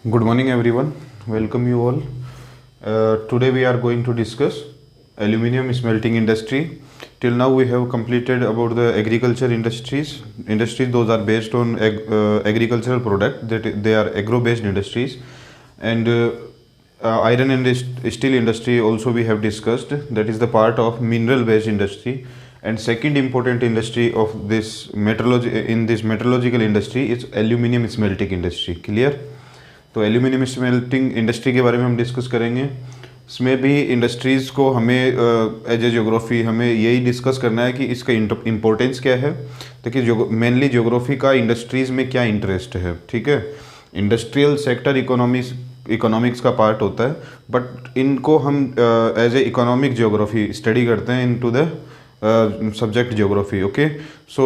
Good morning, everyone. Welcome you all. Today we are going to discuss aluminium smelting industry. Till now we have completed about the agriculture industries. Industries those are based on agricultural product. That they are agro-based industries, and iron and steel industry also we have discussed. That is the part of mineral-based industry. And second important industry of this metallurgical industry is aluminium smelting industry. Clear? तो aluminium smelting industry के बारे में हम discuss करेंगे। इसमें भी industries को हमें एज ए ज्योग्राफी हमें यही डिस्कस करना है कि इसका इम्पोर्टेंस क्या है। देखिए मेनली ज्योग्राफी का इंडस्ट्रीज़ में क्या इंटरेस्ट है, ठीक है। इंडस्ट्रियल सेक्टर इकोनॉमिक्स का पार्ट होता है, बट इनको हम as a economic geography study करते हैं into the subject geography. Okay, so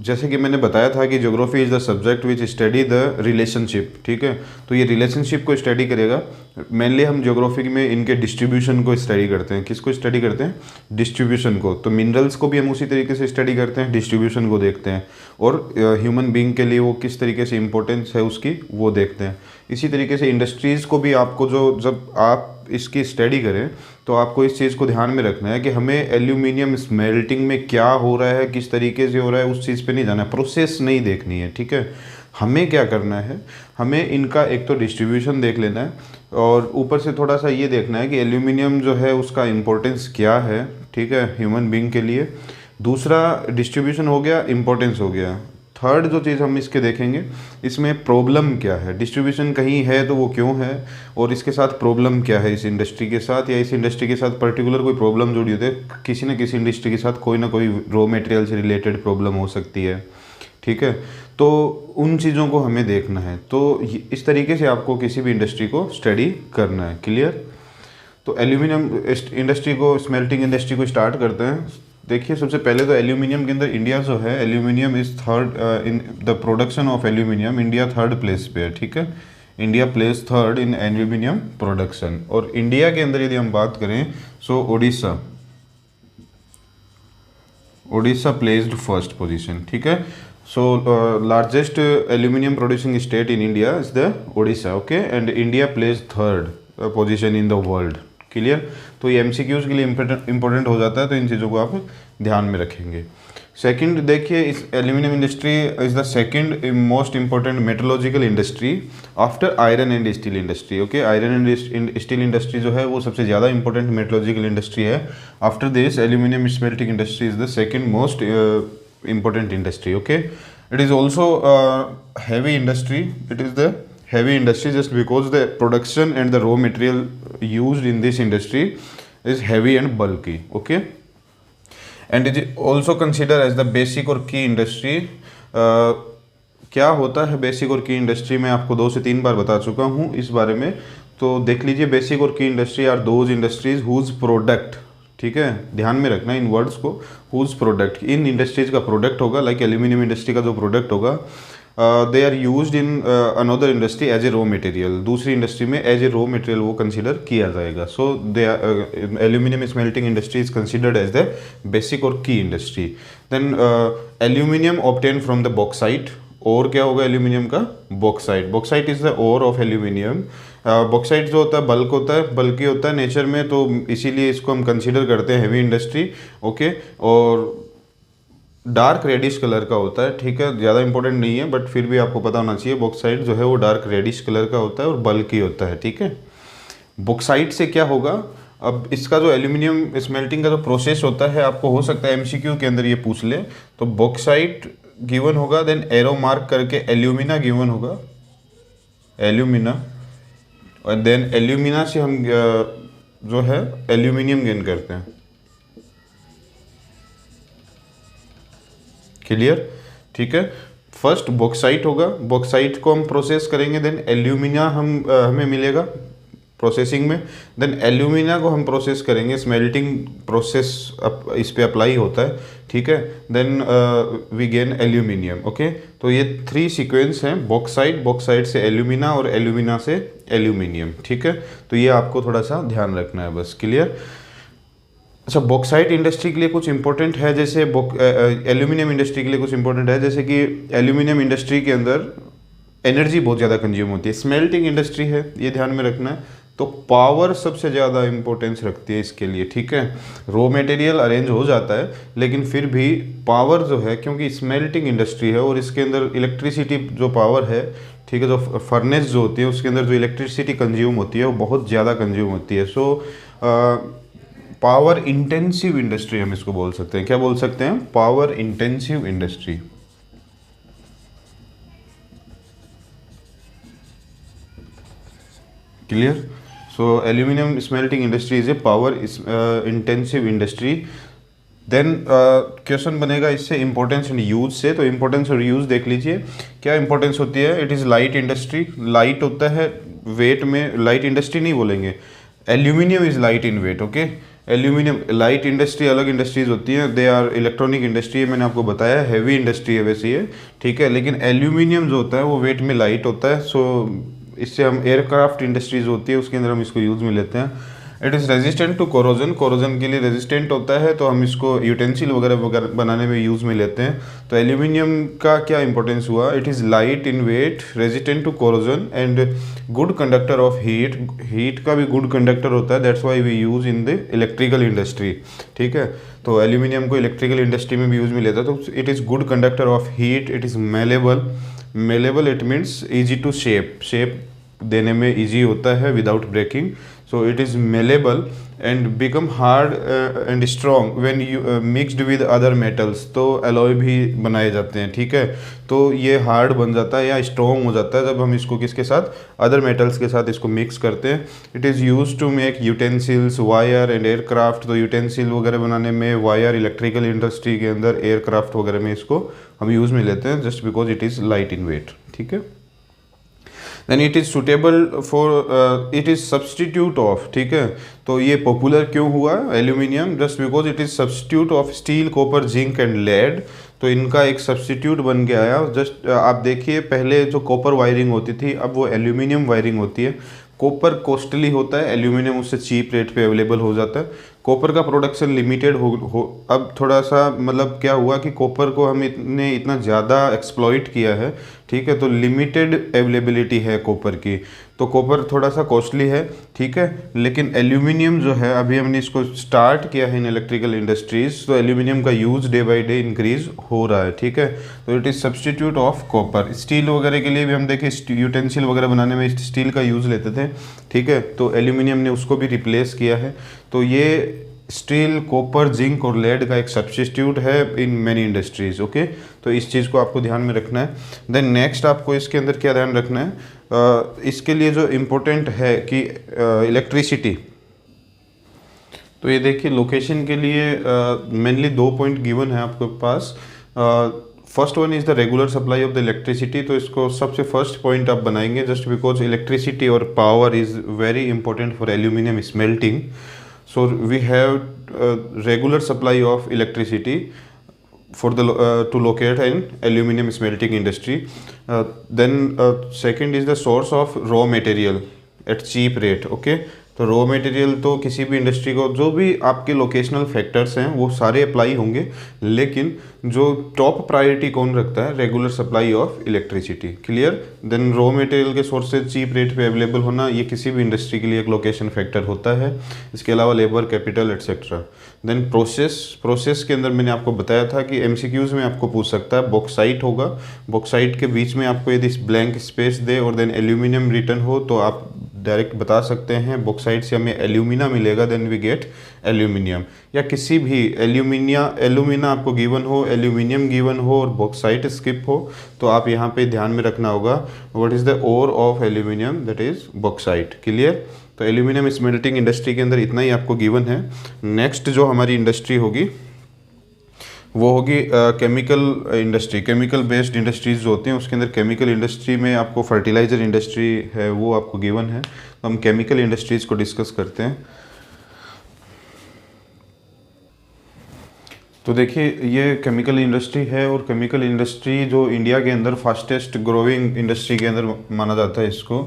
जैसे कि मैंने बताया था कि geography is the subject which study the relationship, ठीक है। तो ये रिलेशनशिप को स्टडी करेगा। मेनली हम ज्योग्राफी में इनके डिस्ट्रीब्यूशन को स्टडी करते हैं। किसको स्टडी करते हैं? डिस्ट्रीब्यूशन को। तो मिनरल्स को भी हम उसी तरीके से स्टडी करते हैं, डिस्ट्रीब्यूशन को देखते हैं, और ह्यूमन बीइंग के लिए वो किस तरीके से इंपॉर्टेंस है उसकी वो देखते हैं। इसी तरीके से इंडस्ट्रीज़ को भी आपको जब आप इसकी स्टडी करें तो आपको इस चीज़ को ध्यान में रखना है कि हमें एल्यूमिनियम स्मेल्टिंग में क्या हो रहा है, किस तरीके से हो रहा है, उस चीज़ पे नहीं जाना है, प्रोसेस नहीं देखनी है, ठीक है। हमें क्या करना है, हमें इनका एक तो डिस्ट्रीब्यूशन देख लेना है, और ऊपर से थोड़ा सा ये देखना है कि एल्यूमिनियम जो है उसका इम्पोर्टेंस क्या है, ठीक है, ह्यूमन बीइंग के लिए। दूसरा डिस्ट्रीब्यूशन हो गया, इम्पोर्टेंस हो गया। थर्ड जो चीज़ हम इसके देखेंगे, इसमें प्रॉब्लम क्या है। डिस्ट्रीब्यूशन कहीं है तो वो क्यों है, और इसके साथ प्रॉब्लम क्या है इस इंडस्ट्री के साथ, या इस इंडस्ट्री के साथ पर्टिकुलर कोई प्रॉब्लम जुड़ी होती है। किसी न किसी इंडस्ट्री के साथ कोई ना कोई रॉ मटेरियल से रिलेटेड प्रॉब्लम हो सकती है, ठीक है। तो उन चीज़ों को हमें देखना है। तो इस तरीके से आपको किसी भी इंडस्ट्री को स्टडी करना है। क्लियर? तो एल्यूमिनियम इंडस्ट्री को, स्मेल्टिंग इंडस्ट्री को स्टार्ट करते हैं। देखिए सबसे पहले तो एल्यूमिनियम के अंदर इंडिया जो है, aluminium is third in the production of aluminium. India third place पे है, ठीक है। India place third in aluminium production. और इंडिया के अंदर यदि हम बात करें सो ओडिशा प्लेस्ड फर्स्ट पोजीशन, ठीक है। So largest aluminium producing state in India is the Odisha, okay, and India place third position in the world. Clear? तो ये एमसीक्यूज के लिए इंपॉर्टेंट हो जाता है, तो इन चीज़ों को आप ध्यान में रखेंगे। सेकंड देखिए, इस aluminium industry is the second most important metallurgical industry after iron and steel industry. Okay, iron and steel industry जो है वो सबसे ज़्यादा इंपॉर्टेंट मेटलॉजिकल इंडस्ट्री है। After this aluminium smelting industry is the second most important industry. Okay, it is also heavy industry. It is the heavy industry just because the production and the raw material used in this industry is heavy and bulky, okay, and it is also considered as the basic और key industry। क्या होता है basic और key industry, मैं आपको 2 से 3 बार बता चुका हूँ इस बारे में। तो देख लीजिए, बेसिक और key industry are those industries whose product, ठीक है, ध्यान में रखना इन वर्ड्स को, हुज प्रोडक्ट, इन इंडस्ट्रीज का प्रोडक्ट होगा, लाइक एल्यूमिनियम इंडस्ट्री का जो प्रोडक्ट होगा, they are used in another industry as a raw material. दूसरी इंडस्ट्री में एज ए रॉ मटेरियल वो कंसिडर किया जाएगा। So the aluminium smelting industry is considered as the basic और key industry. Then aluminium obtain from the bauxite. और क्या होगा aluminium का? Bauxite. Bauxite is the ore of aluminium. Bauxite जो होता है बल्क होता है, बल्कि होता है नेचर में, तो इसीलिए इसको हम कंसिडर करते हैं हैवी इंडस्ट्री, ओके। और डार्क रेडिश कलर का होता है, ठीक है, ज़्यादा इंपॉर्टेंट नहीं है, बट फिर भी आपको पता होना चाहिए। बॉक्साइट जो है वो डार्क रेडिश कलर का होता है और बल्कि होता है, ठीक है। बॉक्साइट से क्या होगा, अब इसका जो एल्यूमिनियम स्मेल्टिंग का जो प्रोसेस होता है, आपको हो सकता है एमसीक्यू के अंदर ये पूछ ले। तो बॉक्साइट गिवन होगा, देन एरो मार्क करके एल्यूमिना गिवन होगा, एल्यूमिना, और देन एल्यूमिना से हम जो है एल्यूमिनियम गेन करते हैं। क्लियर? ठीक है। फर्स्ट बॉक्साइट होगा, बॉक्साइट को हम प्रोसेस करेंगे, देन एल्यूमिना हमें मिलेगा प्रोसेसिंग में, देन एल्यूमिना को हम प्रोसेस करेंगे, स्मेल्टिंग प्रोसेस इस पे अप्लाई होता है, ठीक है। Then we gain aluminium, okay. तो ये 3 सीक्वेंस हैं, बॉक्साइट से एल्यूमिना और एल्यूमिना से एल्यूमिनियम, ठीक है। तो ये आपको थोड़ा सा ध्यान रखना है बस। क्लियर? अच्छा, बॉक्साइट इंडस्ट्री के लिए कुछ इंपॉर्टेंट है, जैसे एल्यूमिनियम इंडस्ट्री के लिए कुछ इंपॉर्टेंट है, जैसे कि एल्यूमिनियम इंडस्ट्री के अंदर एनर्जी बहुत ज़्यादा कंज्यूम होती है। स्मेल्टिंग इंडस्ट्री है, ये ध्यान में रखना है, तो पावर सबसे ज़्यादा इंपॉर्टेंस रखती है इसके लिए, ठीक है। रॉ मटेरियल अरेंज हो जाता है लेकिन फिर भी पावर जो है, क्योंकि स्मेल्टिंग इंडस्ट्री है और इसके अंदर इलेक्ट्रिसिटी जो पावर है, ठीक है, जो फर्नेस जो होती है उसके अंदर जो इलेक्ट्रिसिटी कंज्यूम होती है वो बहुत ज़्यादा कंज्यूम होती है। सो पावर इंटेंसिव इंडस्ट्री हम इसको बोल सकते हैं। क्या बोल सकते हैं? Power intensive industry. Clear? So aluminium smelting industry is a power intensive industry. Then question बनेगा इससे इंपॉर्टेंस एंड यूज से, तो इंपॉर्टेंस और यूज देख लीजिए क्या इंपॉर्टेंस होती है। It is light industry, light होता है वेट में, लाइट इंडस्ट्री नहीं बोलेंगे, aluminium is light in weight, okay. Aluminium light industry अलग इंडस्ट्रीज होती हैं, दे आर इलेक्ट्रॉनिक इंडस्ट्री है, मैंने आपको बताया हैवी इंडस्ट्री है वैसे ये, ठीक है। लेकिन एल्यूमिनियम जो होता है वो वेट में लाइट होता है। सो इससे हम एयरक्राफ्ट इंडस्ट्रीज होती है उसके अंदर हम इसको यूज़ में लेते हैं। It is resistant to corrosion, corrosion के लिए रेजिस्टेंट होता है, तो हम इसको यूटेंसिल वगैरह बनाने में यूज़ में लेते हैं। तो एल्यूमिनियम का क्या इंपॉर्टेंस हुआ? It is light in weight, resistant to corrosion and good conductor of heat, heat का भी गुड कंडक्टर होता है, that's why we use in the electrical industry, ठीक है। तो एल्यूमिनियम को इलेक्ट्रिकल इंडस्ट्री में भी यूज़ में लेता है। तो it is good conductor of heat, it is malleable, malleable it means easy to shape, shape देने में ईजी होता है without breaking. So it is malleable and become hard and strong when you mixed with other metals, तो alloy भी बनाए जाते हैं, ठीक है। तो ये हार्ड बन जाता है या स्ट्रॉन्ग हो जाता है जब हम इसको किसके साथ, अदर मेटल्स के साथ इसको मिक्स करते हैं। It is use to make utensils, wire and aircraft, तो यूटेंसिल वगैरह बनाने में, वायर इलेक्ट्रिकल इंडस्ट्री के अंदर, एयरक्राफ्ट वगैरह में इसको हम यूज़ में लेते हैं just because it is light in weight, ठीक है। Then it is suitable for, it is substitute of, ठीक है। तो ये पॉपुलर क्यों हुआ aluminium? Just because it is substitute of steel, copper, zinc and lead, तो इनका एक सब्सटीट्यूट बन के आया। जस्ट आप देखिए पहले जो कॉपर वायरिंग होती थी अब वो एल्यूमिनियम वायरिंग होती है। कॉपर कॉस्टली होता है, एल्यूमिनियम उससे चीप रेट पे अवेलेबल हो जाता है। कॉपर का प्रोडक्शन लिमिटेड हो अब थोड़ा सा मतलब क्या हुआ कि कॉपर को हम इतना ज़्यादा एक्सप्लॉइट किया है, ठीक है, तो लिमिटेड अवेलेबिलिटी है कॉपर की, तो कॉपर थोड़ा सा कॉस्टली है, ठीक है। लेकिन एल्यूमिनियम जो है अभी हमने इसको स्टार्ट किया है इन इलेक्ट्रिकल इंडस्ट्रीज, तो एल्यूमिनियम का use day by day increase हो रहा है, ठीक है। तो it is substitute of copper. Steel वगैरह के लिए भी हम देखें यूटेंसिल वगैरह बनाने में स्टील का यूज़ लेते थे, ठीक है, तो एल्यूमिनियम ने उसको भी रिप्लेस किया है। तो ये स्टील, कॉपर, जिंक और लेड का एक सब्स्टिट्यूट है इन मैनी इंडस्ट्रीज, ओके। तो इस चीज़ को आपको ध्यान में रखना है। देन नेक्स्ट आपको इसके अंदर क्या ध्यान रखना है, इसके लिए जो इम्पोर्टेंट है कि इलेक्ट्रिसिटी, तो ये देखिए लोकेशन के लिए मेनली 2 पॉइंट गिवन है आपके पास। First one is the regular supply of the electricity, तो इसको सबसे फर्स्ट पॉइंट आप बनाएंगे जस्ट बिकॉज इलेक्ट्रिसिटी और power is very important for aluminium smelting. So we have regular supply of electricity for the to locate an aluminum smelting industry. Then second is the source of raw material at cheap rate. Okay, तो raw material तो किसी भी industry को जो भी आपके locational factors हैं वो सारे अप्लाई होंगे, लेकिन जो टॉप प्रायोरिटी कौन रखता है, regular supply of electricity. Clear? Then raw material के सोर्सेज चीप रेट पे अवेलेबल होना, ये किसी भी इंडस्ट्री के लिए एक लोकेशन फैक्टर होता है। इसके अलावा labour, capital etcetera. Then process के अंदर मैंने आपको बताया था कि एमसीक्यूज में आपको पूछ सकता है, बॉक्साइट होगा, बॉक्साइट के बीच में आपको यदि ब्लैंक स्पेस दे और देन एल्यूमिनियम रिटर्न हो तो आप डायरेक्ट बता सकते हैं बॉक्साइट से हमें एल्यूमिना मिलेगा, देन वी गेट एल्यूमिनियम। या किसी भी एल्यूमिना आपको गिवन हो, एल्यूमिनियम गिवन हो और बॉक्साइट स्किप हो, तो आप यहाँ पे ध्यान में रखना होगा what is the ore of aluminium, that is bauxite. Clear? तो एल्यूमिनियम स्मेल्टिंग इंडस्ट्री के अंदर इतना ही आपको गिवन है। नेक्स्ट जो हमारी इंडस्ट्री होगी वो होगी chemical industry. Chemical based industries जो होती हैं उसके अंदर केमिकल इंडस्ट्री में आपको फर्टिलाइज़र इंडस्ट्री है वो आपको गिवन है, तो हम केमिकल इंडस्ट्रीज को डिस्कस करते हैं। तो देखिए ये केमिकल इंडस्ट्री है और केमिकल इंडस्ट्री जो इंडिया के अंदर फास्टेस्ट ग्रोइंग इंडस्ट्री के अंदर माना जाता है इसको,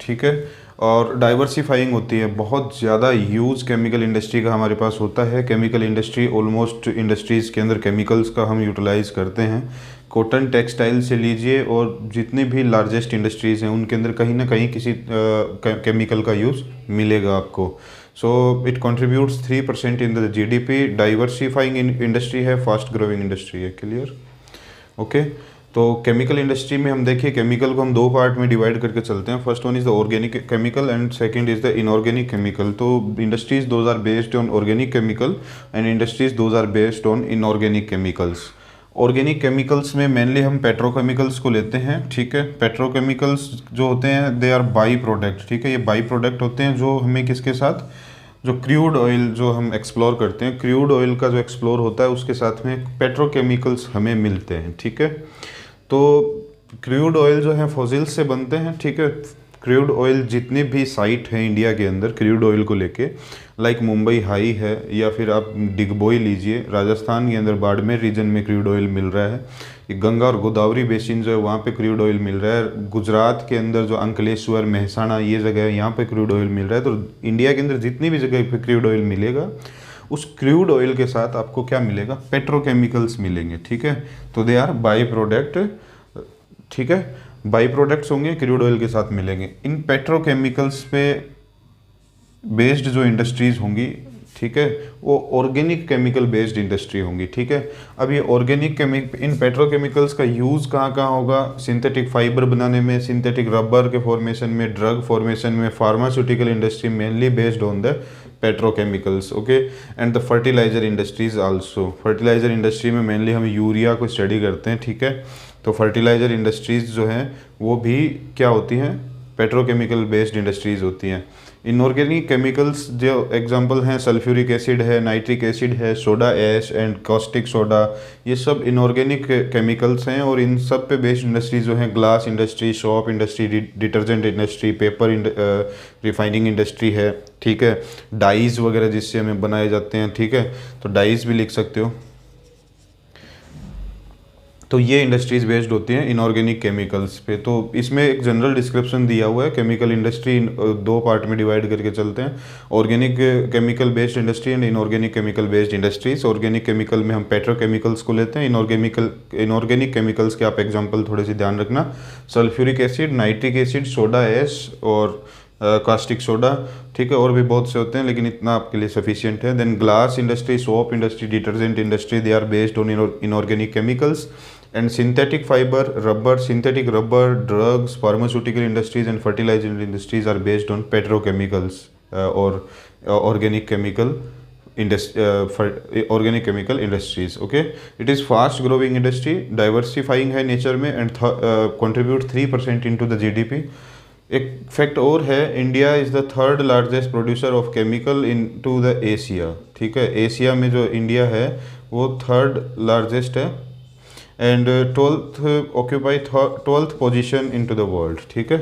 ठीक है। और डाइवर्सिफाइंग होती है, बहुत ज़्यादा यूज़ केमिकल इंडस्ट्री का हमारे पास होता है। केमिकल इंडस्ट्री ऑलमोस्ट इंडस्ट्रीज़ के अंदर केमिकल्स का हम यूटिलाइज़ करते हैं। कॉटन टेक्सटाइल से लीजिए और जितनी भी लार्जेस्ट इंडस्ट्रीज़ हैं उनके अंदर कहीं ना कहीं किसी केमिकल का यूज़ मिलेगा आपको। So it contributes 3% in the GDP. Diversifying industry है, फास्ट ग्रोइंग इंडस्ट्री है। क्लियर? ओके। तो केमिकल इंडस्ट्री में हम देखिए केमिकल को हम दो पार्ट में डिवाइड करके चलते हैं। First one is the organic chemical and second is the inorganic chemical. तो industries those are based on organic chemical and industries those are based on inorganic chemicals. Organic chemicals में mainly हम petrochemicals को लेते हैं, ठीक है। Petrochemicals जो होते हैं दे आर बाई प्रोडक्ट, ठीक है। ये बाई प्रोडक्ट होते हैं जो हमें किसके साथ, जो क्रूड ऑयल जो हम एक्सप्लोर करते हैं, क्रूड ऑयल का जो एक्सप्लोर होता है उसके साथ में पेट्रोकेमिकल्स हमें मिलते हैं, ठीक है। तो क्रूड ऑयल जो है फॉसिल्स से बनते हैं, ठीक है। क्रूड ऑयल जितने भी साइट हैं इंडिया के अंदर क्रूड ऑयल को लेके, लाइक मुंबई हाई है या फिर आप डिगबोई लीजिए, राजस्थान के अंदर बाड़मेर रीजन में क्रूड ऑयल मिल रहा है। ये गंगा और गोदावरी बेसिन जो है वहाँ पे क्रूड ऑयल मिल रहा है। गुजरात के अंदर जो अंकलेश्वर, महसाणा ये जगह है यहाँ पे क्रूड ऑयल मिल रहा है। तो इंडिया के अंदर जितनी भी जगह पे क्रूड ऑयल मिलेगा उस क्रूड ऑयल के साथ आपको क्या मिलेगा, पेट्रोकेमिकल्स मिलेंगे, ठीक है। तो दे आर बाई प्रोडक्ट, ठीक है। बाई प्रोडक्ट्स होंगे क्रूड ऑयल के साथ मिलेंगे। इन पेट्रोकेमिकल्स पे बेस्ड जो इंडस्ट्रीज होंगी, ठीक है, वो ऑर्गेनिक केमिकल बेस्ड इंडस्ट्री होंगी, ठीक है। अब ये ऑर्गेनिक इन पेट्रोकेमिकल्स का यूज़ कहाँ कहाँ होगा, सिंथेटिक फाइबर बनाने में, सिंथेटिक रबर के फॉर्मेशन में, ड्रग फॉर्मेशन में, pharmaceutical industry mainly based on the petrochemicals, okay. And the fertiliser industries also. Fertiliser industry में मेनली हम यूरिया को स्टडी करते हैं, ठीक है। तो फर्टिलाइजर इंडस्ट्रीज जो हैं वो भी क्या होती हैं, पेट्रोकेमिकल बेस्ड इंडस्ट्रीज होती हैं। इनऑर्गेनिक केमिकल्स जो एग्जांपल हैं, सल्फ्यूरिक एसिड है, नाइट्रिक एसिड है, soda ash and caustic soda, ये सब इनऑर्गेनिक केमिकल्स हैं। और इन सब पे बेस्ड इंडस्ट्रीज जो हैं, glass industry, shop industry, detergent industry, paper refining industry है, ठीक है। डाइज वगैरह जिससे हमें बनाए जाते हैं, ठीक है। तो डाइज भी लिख सकते हो। तो ये इंडस्ट्रीज बेस्ड होती हैं इनऑर्गेनिक केमिकल्स पे। तो इसमें एक जनरल डिस्क्रिप्शन दिया हुआ है। केमिकल इंडस्ट्री दो पार्ट में डिवाइड करके चलते हैं, organic chemical based industry and inorganic chemical based industries. Organic chemical में हम पेट्रोकेमिकल्स को लेते हैं। इनऑर्गेनिक केमिकल्स के आप एग्जाम्पल थोड़े से ध्यान रखना, sulphuric acid, nitric acid, soda ash और कास्टिक सोडा, ठीक है। और भी बहुत से होते हैं लेकिन इतना आपके लिए सफिशिएंट है। Then glass industry, soap industry, detergent industry, they are based on inorganic chemicals. And synthetic fibre, rubber, synthetic rubber, drugs, pharmaceutical industries and fertilizer industries are based on petrochemicals or organic chemical organic chemical industries, okay. It is fast growing industry, diversifying है nature में and contribute 3% into the GDP। एक fact और है, India is the third largest producer of chemical in to the Asia, ठीक है। Asia में जो India है वो थर्ड लार्जेस्ट है and occupy 12th position in to the world, ठीक है।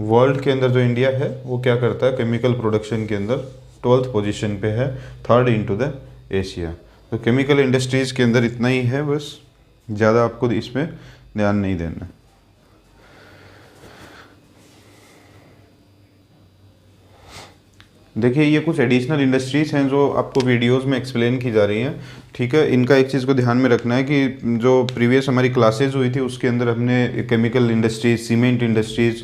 वर्ल्ड के अंदर जो इंडिया है वो क्या करता है, केमिकल प्रोडक्शन के अंदर 12th पोजीशन पे है, third in to the Asia. तो केमिकल इंडस्ट्रीज़ के अंदर इतना ही है, बस ज़्यादा आपको इसमें ध्यान नहीं देना। देखिए ये कुछ एडिशनल इंडस्ट्रीज़ हैं जो आपको वीडियोस में एक्सप्लेन की जा रही हैं, ठीक है। इनका एक चीज़ को ध्यान में रखना है कि जो प्रीवियस हमारी क्लासेज हुई थी उसके अंदर हमने केमिकल इंडस्ट्रीज, सीमेंट इंडस्ट्रीज़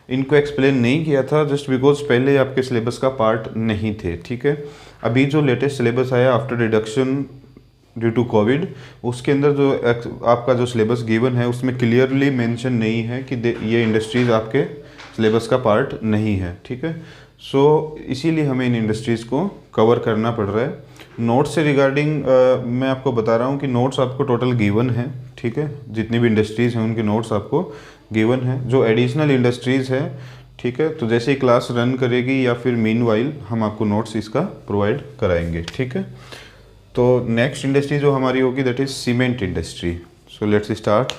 इनको एक्सप्लेन नहीं किया था, जस्ट बिकॉज पहले आपके सिलेबस का पार्ट नहीं थे, ठीक है। अभी जो लेटेस्ट सिलेबस आया after reduction due to covid, उसके अंदर जो आपका जो सिलेबस गिवन है उसमें क्लियरली मेंशन नहीं है कि ये इंडस्ट्रीज़ आपके सिलेबस का पार्ट नहीं है, ठीक है। सो इसीलिए हमें इन इंडस्ट्रीज़ को कवर करना पड़ रहा है। नोट्स से रिगार्डिंग मैं आपको बता रहा हूँ कि नोट्स आपको टोटल गिवन है, ठीक है। जितनी भी इंडस्ट्रीज़ हैं उनके नोट्स आपको गिवन है। जो एडिशनल इंडस्ट्रीज़ है, ठीक है, तो जैसे ही क्लास रन करेगी या फिर मीनवाइल हम आपको नोट्स इसका प्रोवाइड कराएंगे, ठीक है। तो नेक्स्ट इंडस्ट्री जो हमारी होगी that is cement industry. So let's start.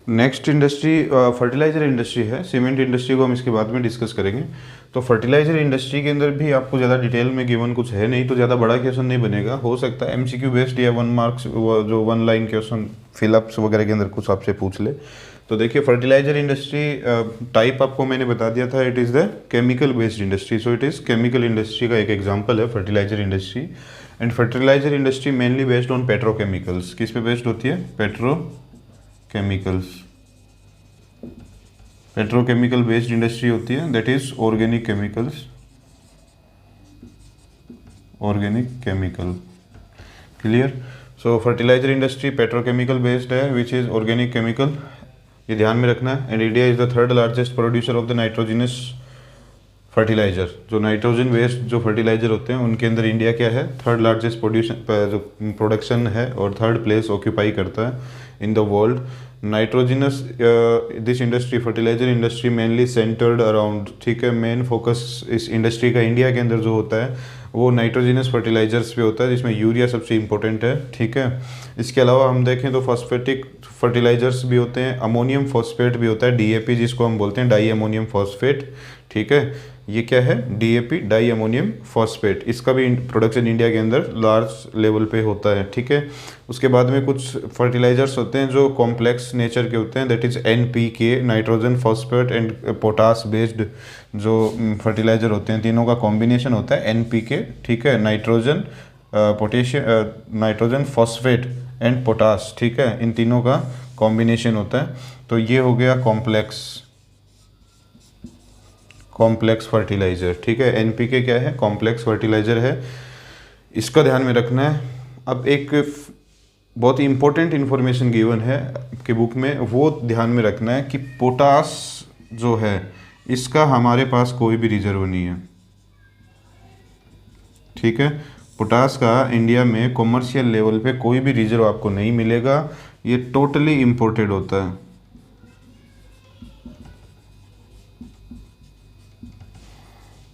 Next industry fertiliser industry है। सीमेंट इंडस्ट्री को हम इसके बाद में डिस्कस करेंगे। तो फर्टिलाइज़र इंडस्ट्री के अंदर भी आपको ज़्यादा डिटेल में गिवन कुछ है नहीं, तो ज़्यादा बड़ा क्वेश्चन नहीं बनेगा। हो सकता है एमसीक्यू बेस्ड या 1 मार्क्स जो 1 लाइन क्वेश्चन फिलअप्स वगैरह के अंदर कुछ आपसे पूछ ले। तो देखिए फर्टिलाइज़र इंडस्ट्री टाइप आपको मैंने बता दिया था, it is the chemical based industry. So it is chemical industry का एक एग्जाम्पल है fertiliser industry. And fertiliser industry mainly based on petrochemicals. किस पे बेस्ड होती है? पेट्रोकेमिकल्स। पेट्रोकेमिकल बेस्ड इंडस्ट्री होती है, that is organic chemicals. Organic chemical, clear. So fertiliser industry petrochemical based है, विच इज ऑर्गेनिक केमिकल, ये ध्यान में रखना है। And India is the third largest producer of the nitrogenous fertiliser. जो nitrogen based जो फर्टिलाइजर होते हैं उनके अंदर इंडिया क्या है? थर्ड लार्जेस्ट जो प्रोडक्शन है और थर्ड प्लेस ऑक्यूपाई करता है in the world. Nitrogenous this industry fertiliser industry mainly centred around, ठीक है, मेन फोकस इस इंडस्ट्री का इंडिया के अंदर जो होता है वो नाइट्रोजिनस फर्टिलाइजर्स पे होता है, जिसमें यूरिया सबसे इंपॉर्टेंट है, ठीक है। इसके अलावा हम देखें तो फॉस्फेटिक फर्टिलाइजर्स भी होते हैं, अमोनियम फॉस्फेट भी होता है, डीएपी जिसको हम बोलते हैं, डाई अमोनियम फॉस्फेट, ठीक है। ये क्या है? DAP, di ammonium phosphate. इसका भी प्रोडक्शन इंडिया के अंदर लार्ज लेवल पे होता है, ठीक है। उसके बाद में कुछ फर्टिलाइजर्स होते हैं जो कॉम्प्लेक्स नेचर के होते हैं, that is NPK, nitrogen phosphate and potash based जो फर्टिलाइजर होते हैं, तीनों का कॉम्बिनेशन होता है एनपीके, ठीक है। Nitrogen potassium, nitrogen phosphate and potash, ठीक है, इन तीनों का कॉम्बिनेशन होता है। तो ये हो गया कॉम्प्लेक्स फर्टिलाइजर, ठीक है। एनपीके क्या है? कॉम्प्लेक्स फर्टिलाइजर है, इसका ध्यान में रखना है। अब एक बहुत ही इंपॉर्टेंट इन्फॉर्मेशन गिवन है आपके बुक में, वो ध्यान में रखना है कि पोटास जो है इसका हमारे पास कोई भी रिजर्व नहीं है, ठीक है। पोटास का इंडिया में कॉमर्शियल लेवल पे कोई भी रिजर्व आपको नहीं मिलेगा, ये टोटली इंपोर्टेड होता है,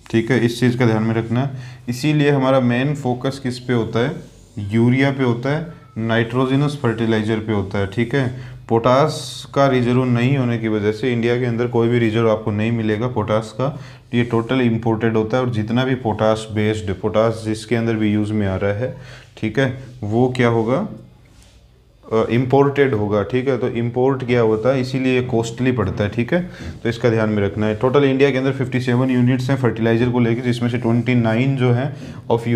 ठीक है। इस चीज़ का ध्यान में रखना है। इसीलिए हमारा मेन फोकस किस पे होता है? यूरिया पे होता है, नाइट्रोजिनस फर्टिलाइजर पे होता है, ठीक है। पोटास का रिजर्व नहीं होने की वजह से इंडिया के अंदर कोई भी रिजर्व आपको नहीं मिलेगा पोटास का, ये टोटल इंपोर्टेड होता है। और जितना भी पोटास बेस्ड, पोटास जिसके अंदर भी यूज़ में आ रहा है, ठीक है, वो क्या होगा? इम्पोर्टेड होगा, ठीक है। तो इम्पोर्ट क्या होता है, इसीलिए कॉस्टली पड़ता है, ठीक है। तो इसका ध्यान में रखना है। टोटल इंडिया के अंदर 57 यूनिट्स हैं फर्टिलाइजर को लेकर, जिसमें से 29 जो हैं ऑफ